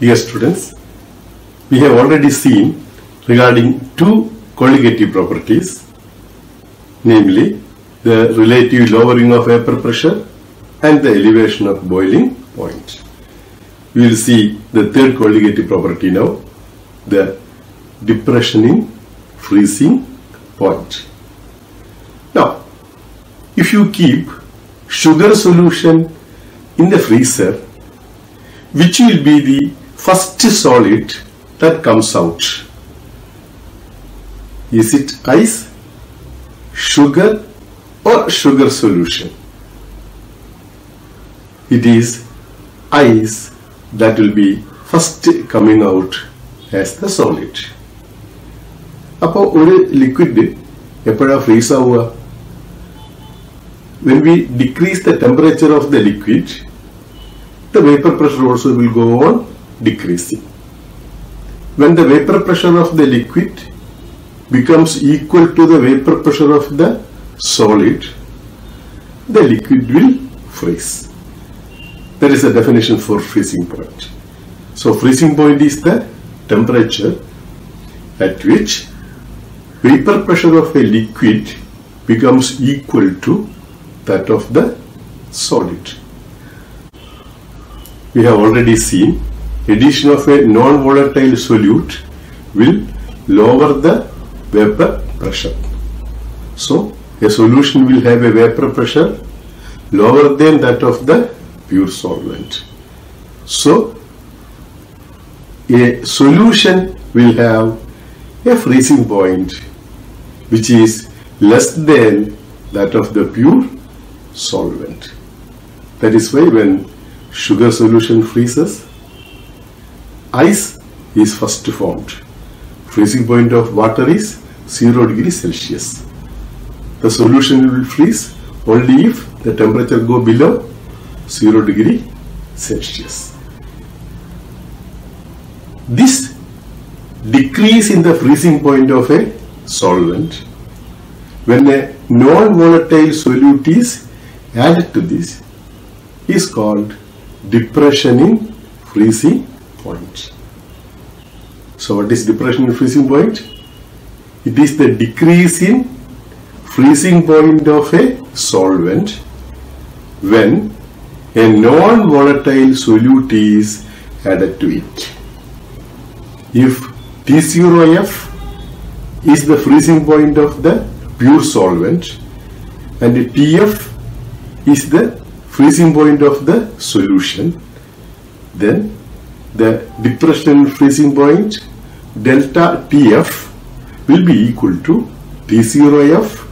Dear students, we have already seen regarding two colligative properties, namely the relative lowering of vapor pressure and the elevation of boiling point. We will see the third colligative property now, the depression in freezing point. Now, if you keep sugar solution in the freezer, which will be the first solid that comes out? Is it ice, sugar, or sugar solution? It is ice that will be first coming out as the solid. അപ്പോൾ ഒരു liquid എപ്പോഴാണ് freeze ആവുക? When we decrease the temperature of the liquid, the vapor pressure also will go on decreasing. When the vapor pressure of the liquid becomes equal to the vapor pressure of the solid, the liquid will freeze. That is the definition for freezing point. So freezing point is the temperature at which vapor pressure of a liquid becomes equal to that of the solid. We have already seen addition of a non-volatile solute will lower the vapor pressure. So a solution will have a vapor pressure lower than that of the pure solvent. So a solution will have a freezing point which is less than that of the pure solvent. That is why when sugar solution freezes, ice is first formed. Freezing point of water is 0 degrees Celsius. The solution will freeze only if the temperature go below 0 degree Celsius. This decrease in the freezing point of a solvent, when a non-volatile solute is added to this, is called depression in freezing point. So what is depression in freezing point? It is the decrease in freezing point of a solvent when a non-volatile solute is added to it. If T0F is the freezing point of the pure solvent and Tf is the freezing point of the solution, then the depression freezing point delta Tf will be equal to T0F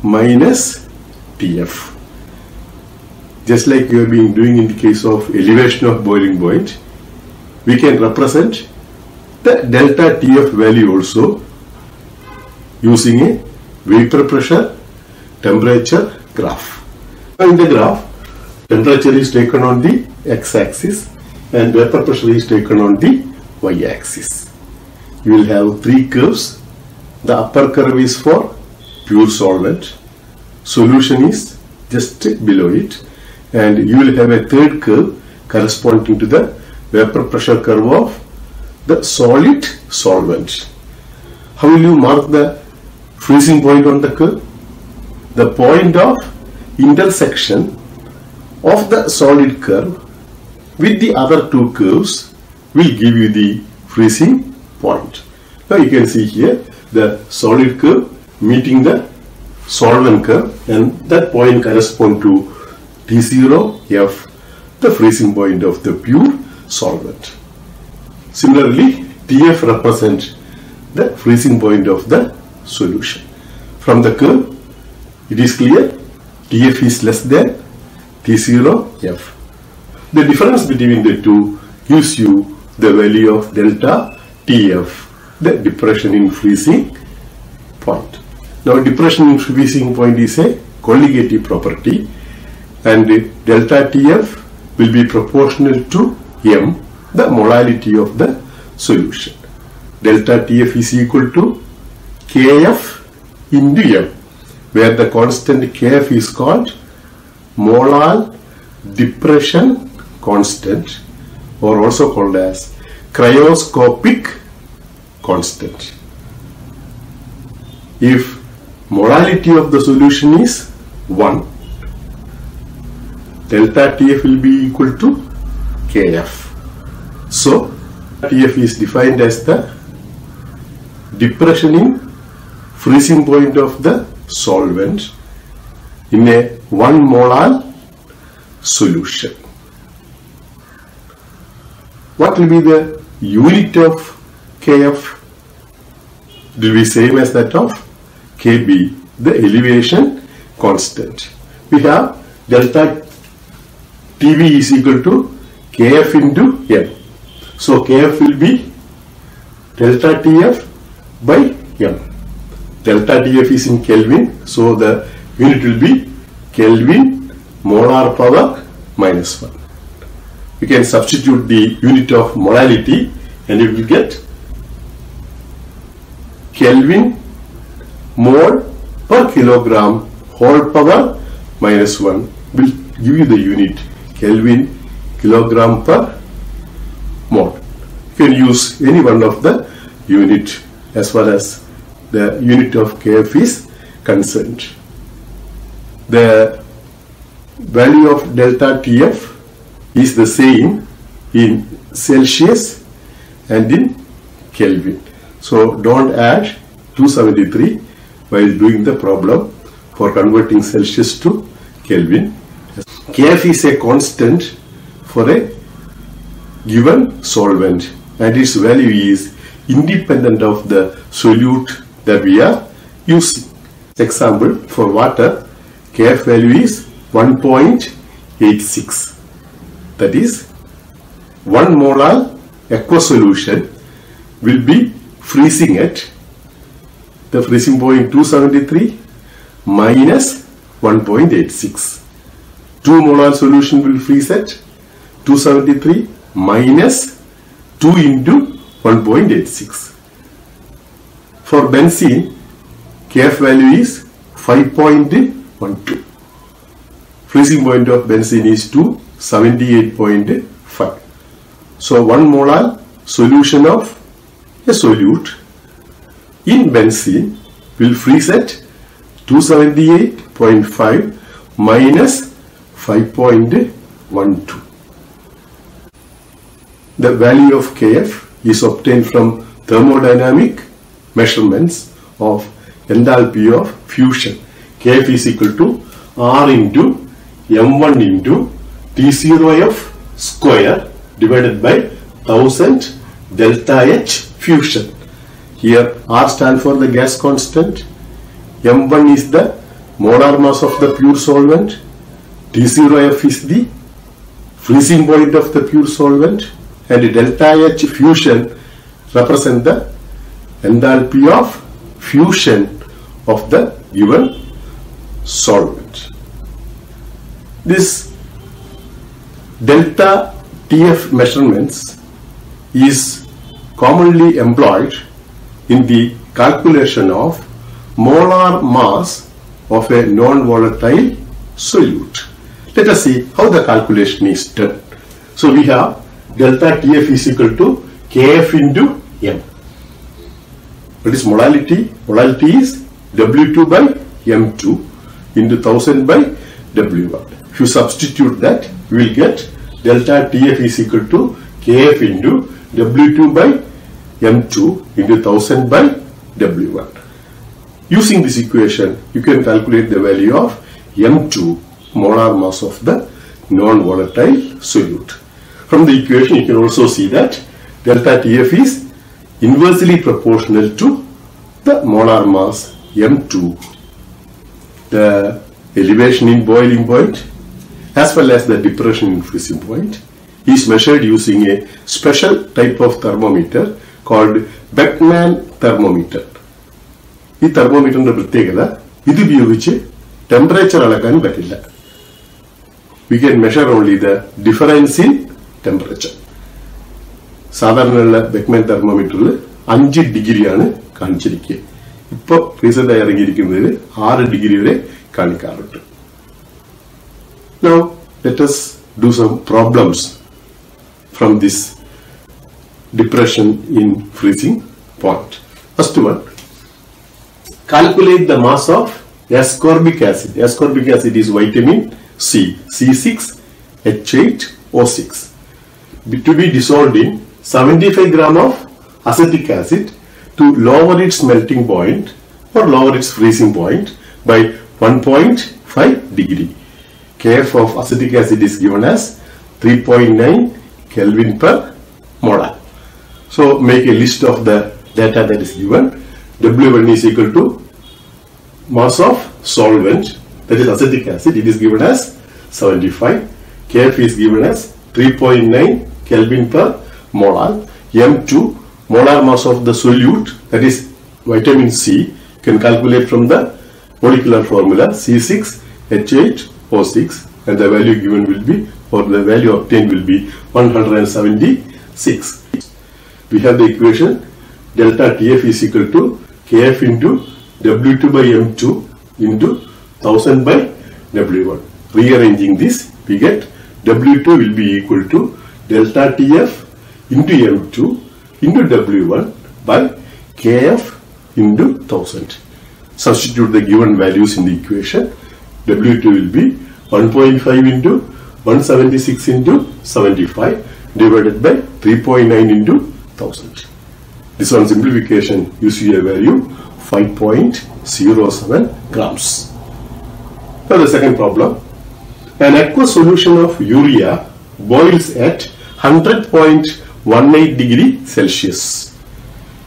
minus Tf. Just like we have been doing in the case of elevation of boiling point, we can represent the delta Tf value also using a vapor pressure temperature graph. Now in the graph, temperature is taken on the x-axis and vapor pressure is taken on the y-axis. You will have three curves. The upper curve is for pure solvent, solution is just below it, and you will have a third curve corresponding to the vapor pressure curve of the solid solvent. How will you mark the freezing point on the curve? The point of intersection of the solid curve with the other two curves will give you the freezing point. Now you can see here the solid curve meeting the solvent curve, and that point corresponds to T0F, the freezing point of the pure solvent. Similarly, Tf represents the freezing point of the solution. From the curve, it is clear Tf is less than T0F. The difference between the two gives you the value of delta Tf, the depression in freezing point. Now, depression in freezing point is a colligative property, and delta Tf will be proportional to m, the molality of the solution. Delta Tf is equal to Kf into m, where the constant Kf is called molar depression constant, or also called as cryoscopic constant. If molality of the solution is 1, delta TF will be equal to KF. So, TF is defined as the depression in freezing point of the solvent in a 1 molar solution. What will be the unit of KF? It will be same as that of KB, the elevation constant. We have delta TV is equal to KF into M. So KF will be delta TF by M. Delta TF is in Kelvin, so the unit will be Kelvin molar power minus 1. We can substitute the unit of molality and you will get Kelvin mole per kilogram whole power minus 1 will give you the unit Kelvin kilogram per mole. You can use any one of the unit as far as the unit of KF is concerned. The value of delta TF is the same in Celsius and in Kelvin. So don't add 273 while doing the problem for converting Celsius to Kelvin. KF is a constant for a given solvent and its value is independent of the solute that we are using. Example, for water, KF value is 1.86. That is, 1 molar aqueous solution will be freezing at the freezing point 273 minus 1.86. 2 molar solution will freeze at 273 minus 2 into 1.86. For benzene, KF value is 5.12. Freezing point of benzene is 278.5. So 1 molar solution of a solute in benzene will freeze at 278.5 minus 5.12. The value of KF is obtained from thermodynamic measurements of enthalpy of fusion. KF is equal to R into M1 into T0F square divided by 1000 delta H fusion. Here R stands for the gas constant, M1 is the molar mass of the pure solvent, T0F is the freezing point of the pure solvent, and delta H fusion represent the enthalpy of fusion of the given solvent. This delta TF measurements is commonly employed in the calculation of molar mass of a non-volatile solute. Let us see how the calculation is done. So we have delta TF is equal to KF into M. What is molality? Molality is W2 by M2 into 1000 by W1. If you substitute that, we will get delta TF is equal to KF into W2 by M2 into 1000 by W1. Using this equation, you can calculate the value of M2, molar mass of the non-volatile solute. From the equation, you can also see that delta TF is inversely proportional to the molar mass M2, the elevation in boiling point, as well as the depression in freezing point, is measured using a special type of thermometer called Beckman thermometer. This thermometer is temperature alakan pattilla. We can measure only the difference in temperature. സാധാരണയുള്ള Beckmann തെർമോമീറ്ററിൽ 5 ഡിഗ്രിയാണ് കാണിച്ചിരിക്കുക. ഇപ്പോൾ recent ആയി ഇറങ്ങിയിരിക്കുന്നതിൽ 6 degree വരെ കാണിക്കാറുണ്ട്. Now let us do some problems from this depression in freezing point. First one, calculate the mass of ascorbic acid. Ascorbic acid is vitamin C, C6H8O6, to be dissolved in 75 gram of acetic acid to lower its melting point or lower its freezing point by 1.5 degree. Kf of acetic acid is given as 3.9 Kelvin per molar. So make a list of the data that is given. W1 is equal to mass of solvent, that is acetic acid, it is given as 75. Kf is given as 3.9 Kelvin per molar. M2, molar mass of the solute, that is vitamin C, can calculate from the molecular formula C6H8O6, and the value given will be, or the value obtained will be 176. We have the equation delta TF is equal to Kf into W2 by M2 into 1000 by W1. Rearranging this, we get W2 will be equal to delta TF into M2 into W1 by Kf into 1000. Substitute the given values in the equation. W2 will be 1.5 into 176 into 75 divided by 3.9 into 1000. This one simplification gives you a value 5.07 grams. Now the second problem. An aqueous solution of urea boils at 100.18 degree Celsius.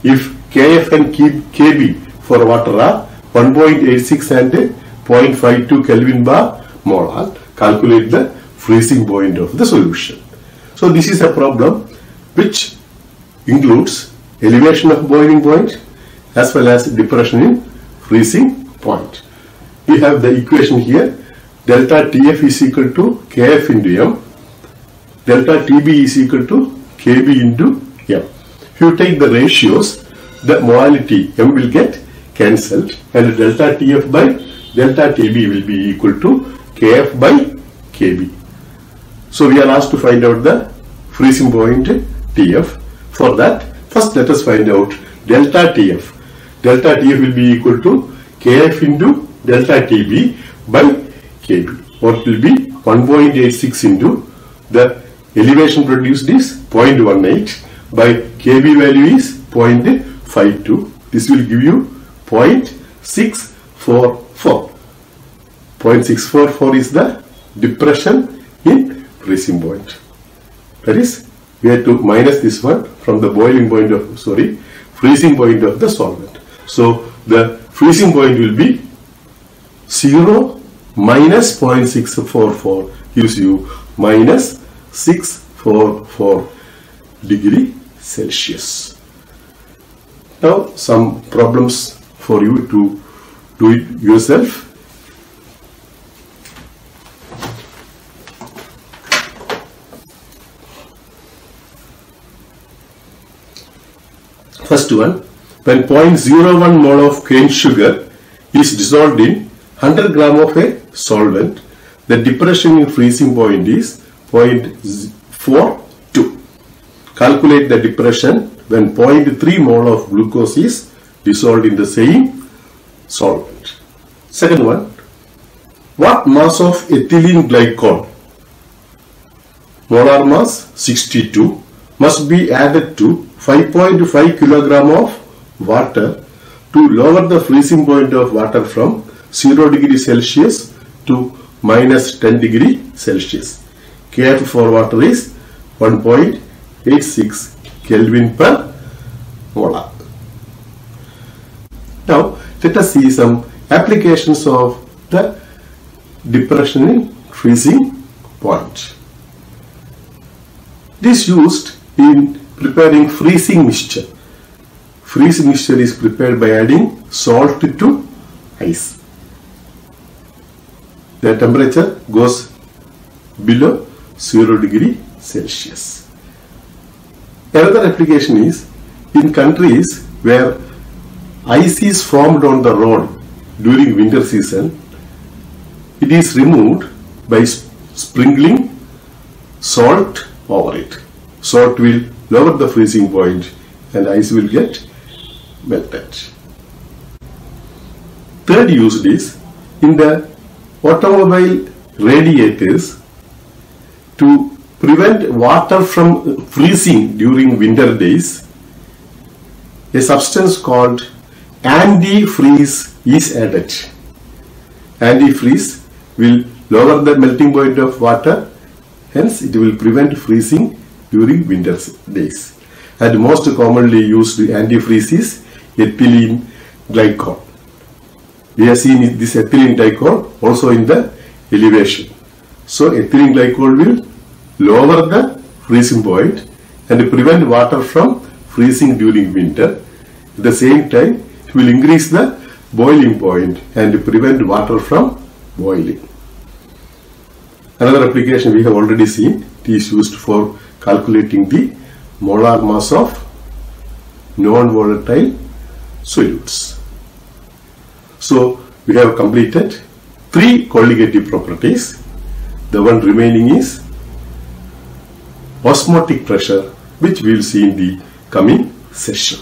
If Kf and Kb for water are 1.86 and 0.52 Kelvin bar molar, calculate the freezing point of the solution. So this is a problem which includes elevation of boiling point as well as depression in freezing point. We have the equation here. Delta TF is equal to Kf into M. Delta TB is equal to Kb into M. If you take the ratios, the molality M will get cancelled and delta TF by delta TB will be equal to Kf by Kb. So we are asked to find out the freezing point TF. For that, first let us find out delta TF. Delta TF will be equal to Kf into delta TB by Kb, or it will be 1.86 into the elevation produced is 0.18 by Kb value is 0.52. This will give you 0.644. 0.644 is the depression in freezing point. That is, we have to minus this one from the boiling point of, freezing point of the solvent. So the freezing point will be 0 minus 0.644 gives you minus 644 degree Celsius. Now some problems for you to do it yourself. First one, when 0.01 mole of cane sugar is dissolved in 100 gram of a solvent, the depression in freezing point is 0.42. Calculate the depression when 0.3 mole of glucose is dissolved in the same solvent. Second one, what mass of ethylene glycol, molar mass 62, must be added to 5.5 kilogram of water to lower the freezing point of water from 0 degree Celsius to minus 10 degree Celsius. Kf for water is 1.86 Kelvin per molar. Now let us see some applications of the depression in freezing point. It is used in preparing freezing mixture. Freezing mixture is prepared by adding salt to ice. The temperature goes below 0 degree Celsius. Another application is in countries where ice is formed on the road during winter season. It is removed by sprinkling salt over it. salt will lower the freezing point and ice will get melted. Third use is in the automobile radiators to prevent water from freezing during winter days. A substance called antifreeze is added. Antifreeze will lower the melting point of water, hence it will prevent freezing during winter days. And most commonly used antifreeze is ethylene glycol. We have seen this ethylene glycol also in the elevation. So ethylene glycol will lower the freezing point and prevent water from freezing during winter. At the same time, it will increase the boiling point and prevent water from boiling. Another application we have already seen, it is used for calculating the molar mass of non-volatile solutes. So we have completed 3 colligative properties. The one remaining is osmotic pressure, which we will see in the coming session.